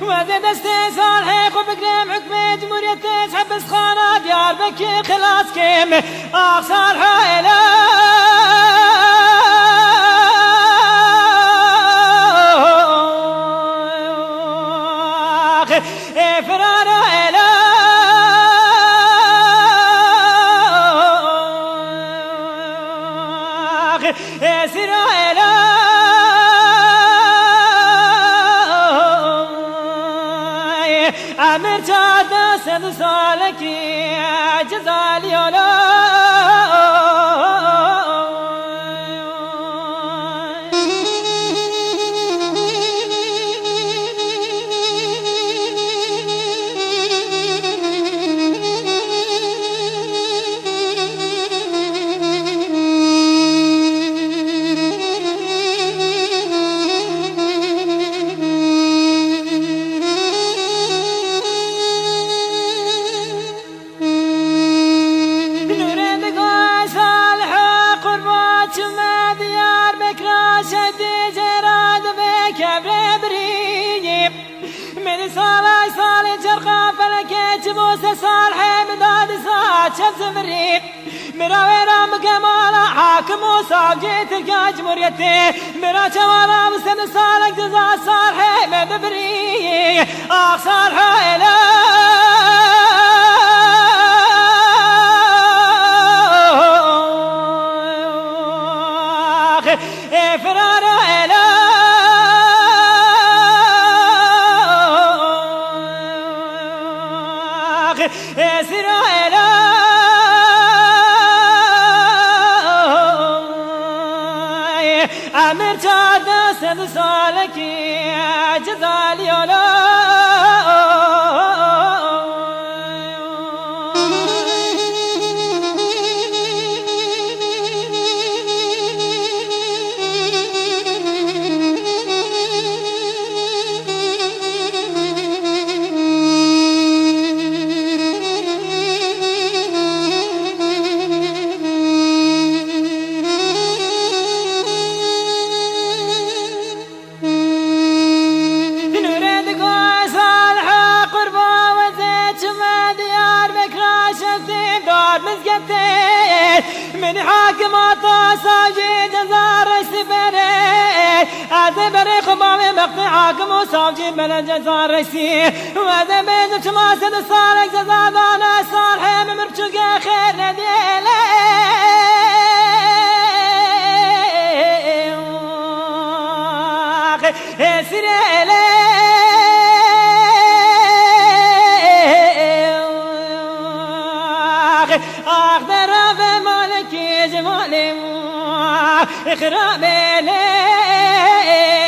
وزد دست صالح خوب بگرم حکم جمهوریت حبس خانه دیار بکی خلاص کم آخ صالح اله فرار اله سر اله امر جاد سد سالکی جزالی اله صالح مداد ساعة شمس مريب مراوي رام كمالا حاكم وصاجيت الجمهورية مرا شوالا مسند صالح جزا صالح مدبري آخ صالح إله فرار إله سر اله امر جاد سد سالکی جزالی اله من حاكمات صاجي جزار السبري هذا بري خبامي مقطع حاكم وصاجي بلا جزار رسي وهذا بيزف شماسة الصالح جزار دانا صالح ممرشق خير نديلي سري إلي أخضر بمالك جمالي اخرب لي